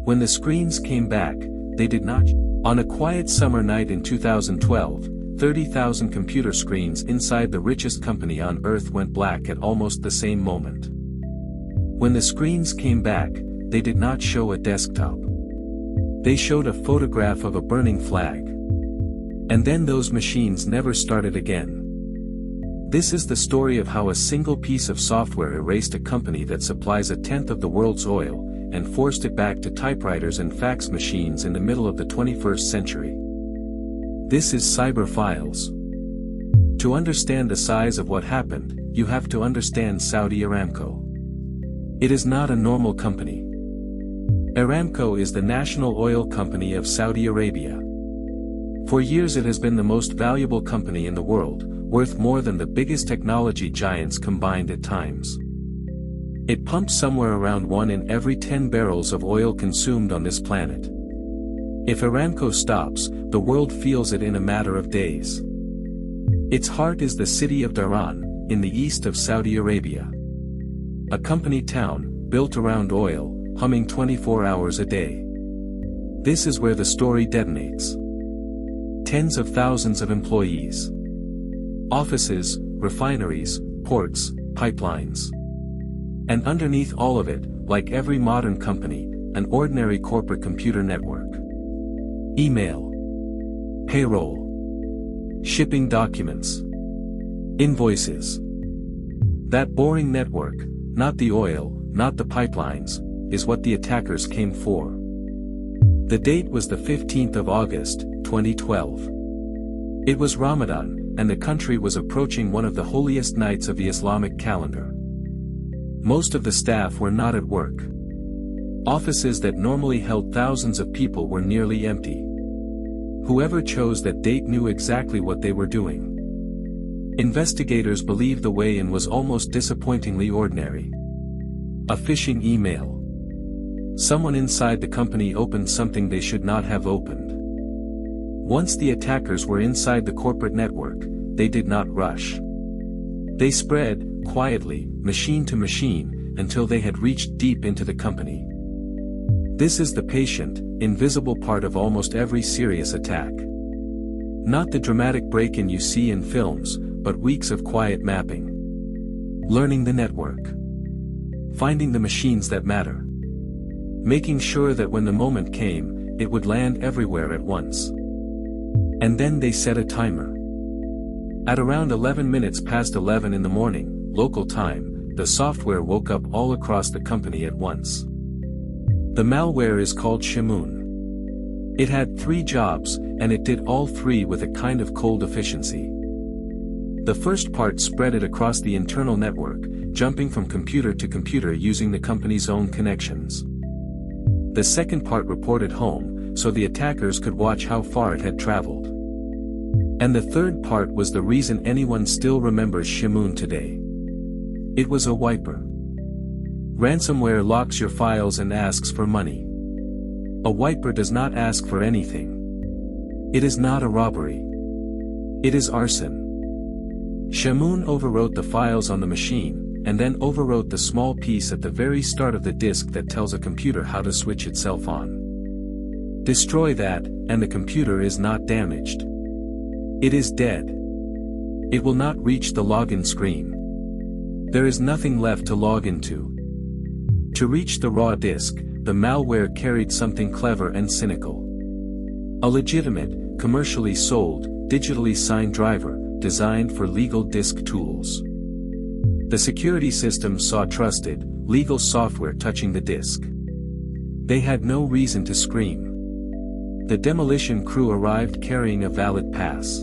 When the screens came back, they did not. On a quiet summer night in 2012, 30,000 computer screens inside the richest company on earth went black at almost the same moment. When the screens came back, they did not show a desktop. They showed a photograph of a burning flag. And then those machines never started again. This is the story of how a single piece of software erased a company that supplies a tenth of the world's oil, and forced it back to typewriters and fax machines in the middle of the 21st century. This is Cyber Files. To understand the size of what happened, you have to understand Saudi Aramco. It is not a normal company. Aramco is the national oil company of Saudi Arabia. For years it has been the most valuable company in the world, worth more than the biggest technology giants combined at times. It pumps somewhere around 1 in every 10 barrels of oil consumed on this planet. If Aramco stops, the world feels it in a matter of days. Its heart is the city of Dhahran, in the east of Saudi Arabia. A company town, built around oil, humming 24 hours a day. This is where the story detonates. Tens of thousands of employees. Offices, refineries, ports, pipelines. And underneath all of it, like every modern company, an ordinary corporate computer network. Email. Payroll. Shipping documents. Invoices. That boring network, not the oil, not the pipelines, is what the attackers came for. The date was the 15th of August, 2012. It was Ramadan, and the country was approaching one of the holiest nights of the Islamic calendar. Most of the staff were not at work. Offices that normally held thousands of people were nearly empty. Whoever chose that date knew exactly what they were doing. Investigators believe the way-in was almost disappointingly ordinary. A phishing email. Someone inside the company opened something they should not have opened. Once the attackers were inside the corporate network, they did not rush. They spread, quietly, machine to machine, until they had reached deep into the company. This is the patient, invisible part of almost every serious attack. Not the dramatic break-in you see in films, but weeks of quiet mapping. Learning the network. Finding the machines that matter. Making sure that when the moment came, it would land everywhere at once. And then they set a timer. At around 11 minutes past 11 in the morning, local time, the software woke up all across the company at once. The malware is called Shamoon. It had 3 jobs, and it did all 3 with a kind of cold efficiency. The first part spread it across the internal network, jumping from computer to computer using the company's own connections. The second part reported home, so the attackers could watch how far it had traveled. And the third part was the reason anyone still remembers Shamoon today. It was a wiper. Ransomware locks your files and asks for money. A wiper does not ask for anything. It is not a robbery. It is arson. Shamoon overwrote the files on the machine, and then overwrote the small piece at the very start of the disk that tells a computer how to switch itself on. Destroy that, and the computer is not damaged. It is dead. It will not reach the login screen. There is nothing left to log into. To reach the raw disk, the malware carried something clever and cynical. A legitimate, commercially sold, digitally signed driver, designed for legal disk tools. The security system saw trusted, legal software touching the disk. They had no reason to scream. The demolition crew arrived carrying a valid pass.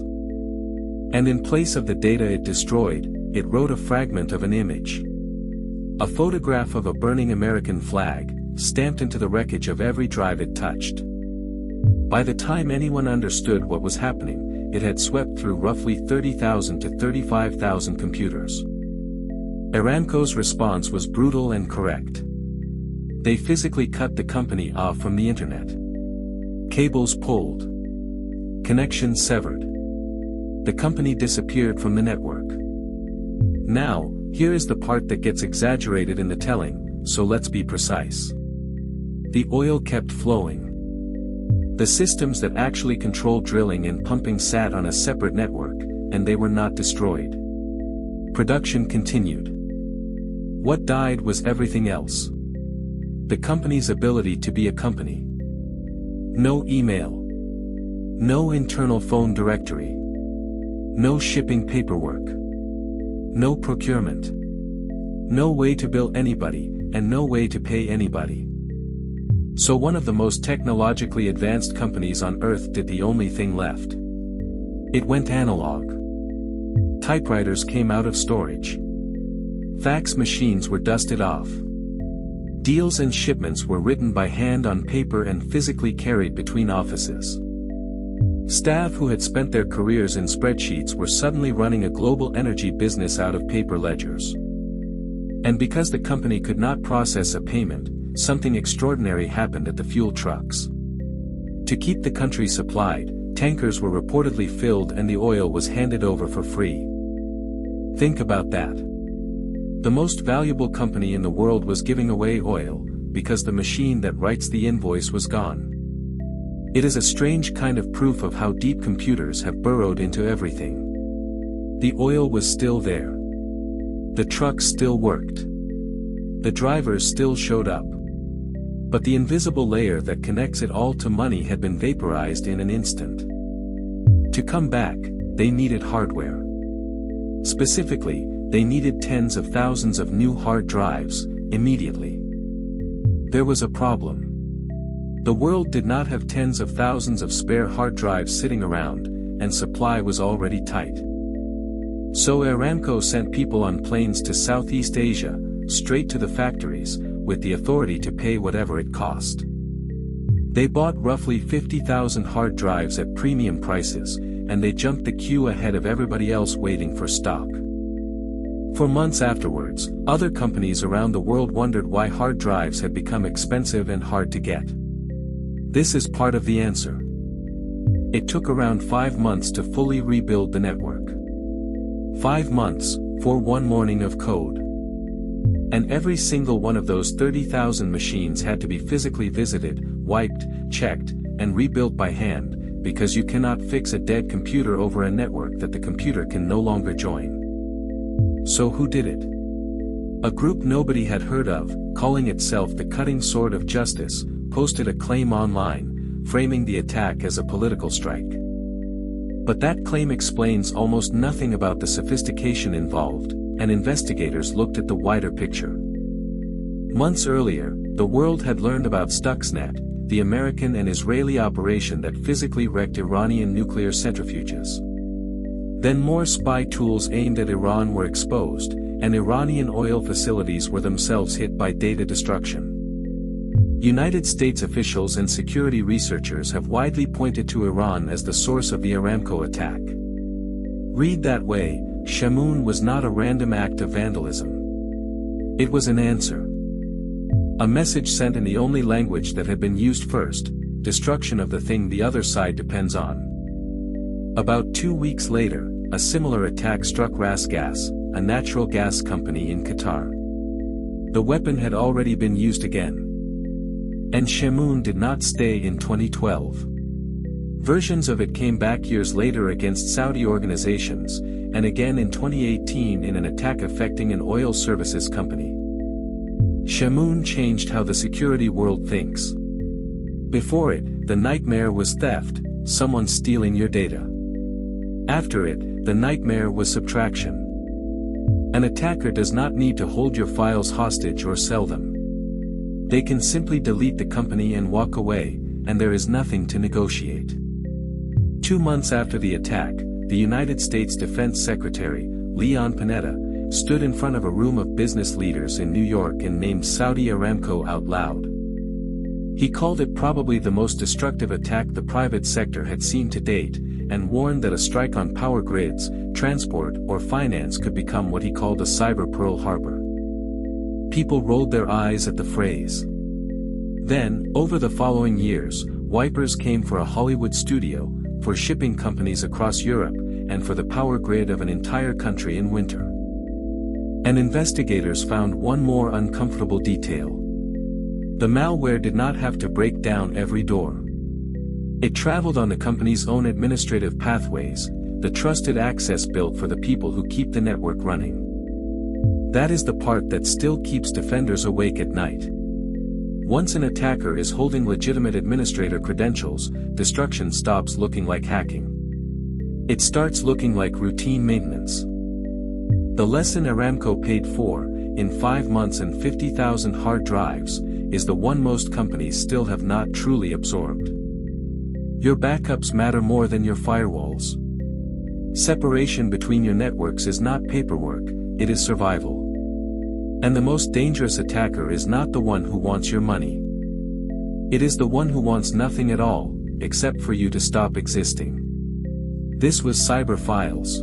And in place of the data it destroyed, it wrote a fragment of an image. A photograph of a burning American flag, stamped into the wreckage of every drive it touched. By the time anyone understood what was happening, it had swept through roughly 30,000 to 35,000 computers. Aramco's response was brutal and correct. They physically cut the company off from the internet. Cables pulled. Connections severed. The company disappeared from the network. Now, here is the part that gets exaggerated in the telling, so let's be precise. The oil kept flowing. The systems that actually controlled drilling and pumping sat on a separate network, and they were not destroyed. Production continued. What died was everything else. The company's ability to be a company. No email. No internal phone directory. No shipping paperwork. No procurement. No way to bill anybody, and no way to pay anybody. So one of the most technologically advanced companies on Earth did the only thing left. It went analog. Typewriters came out of storage. Fax machines were dusted off. Deals and shipments were written by hand on paper and physically carried between offices. Staff who had spent their careers in spreadsheets were suddenly running a global energy business out of paper ledgers. And because the company could not process a payment, something extraordinary happened at the fuel trucks. To keep the country supplied, tankers were reportedly filled and the oil was handed over for free. Think about that. The most valuable company in the world was giving away oil, because the machine that writes the invoice was gone. It is a strange kind of proof of how deep computers have burrowed into everything. The oil was still there. The trucks still worked. The drivers still showed up. But the invisible layer that connects it all to money had been vaporized in an instant. To come back, they needed hardware. Specifically, they needed tens of thousands of new hard drives, immediately. There was a problem. The world did not have tens of thousands of spare hard drives sitting around, and supply was already tight. So Aramco sent people on planes to Southeast Asia, straight to the factories, with the authority to pay whatever it cost. They bought roughly 50,000 hard drives at premium prices, and they jumped the queue ahead of everybody else waiting for stock. For months afterwards, other companies around the world wondered why hard drives had become expensive and hard to get. This is part of the answer. It took around 5 months to fully rebuild the network. 5 months, for one morning of code. And every single one of those 30,000 machines had to be physically visited, wiped, checked, and rebuilt by hand, because you cannot fix a dead computer over a network that the computer can no longer join. So who did it? A group nobody had heard of, calling itself the Cutting Sword of Justice, posted a claim online, framing the attack as a political strike. But that claim explains almost nothing about the sophistication involved, and investigators looked at the wider picture. Months earlier, the world had learned about Stuxnet, the American and Israeli operation that physically wrecked Iranian nuclear centrifuges. Then more spy tools aimed at Iran were exposed, and Iranian oil facilities were themselves hit by data destruction. United States officials and security researchers have widely pointed to Iran as the source of the Aramco attack. Read that way, Shamoon was not a random act of vandalism. It was an answer. A message sent in the only language that had been used first, destruction of the thing the other side depends on. About 2 weeks later, a similar attack struck Rasgas, a natural gas company in Qatar. The weapon had already been used again. And Shamoon did not stay in 2012. Versions of it came back years later against Saudi organizations, and again in 2018 in an attack affecting an oil services company. Shamoon changed how the security world thinks. Before it, the nightmare was theft, someone stealing your data. After it, the nightmare was subtraction. An attacker does not need to hold your files hostage or sell them. They can simply delete the company and walk away, and there is nothing to negotiate. 2 months after the attack, the United States Defense Secretary, Leon Panetta, stood in front of a room of business leaders in New York and named Saudi Aramco out loud. He called it probably the most destructive attack the private sector had seen to date, and warned that a strike on power grids, transport, or finance could become what he called a cyber Pearl Harbor. People rolled their eyes at the phrase. Then, over the following years, wipers came for a Hollywood studio, for shipping companies across Europe, and for the power grid of an entire country in winter. And investigators found one more uncomfortable detail. The malware did not have to break down every door. It traveled on the company's own administrative pathways, the trusted access built for the people who keep the network running. That is the part that still keeps defenders awake at night. Once an attacker is holding legitimate administrator credentials, destruction stops looking like hacking. It starts looking like routine maintenance. The lesson Aramco paid for, in 5 months and 50,000 hard drives, is the one most companies still have not truly absorbed. Your backups matter more than your firewalls. Separation between your networks is not paperwork, it is survival. And the most dangerous attacker is not the one who wants your money. It is the one who wants nothing at all, except for you to stop existing. This was Cyber Files.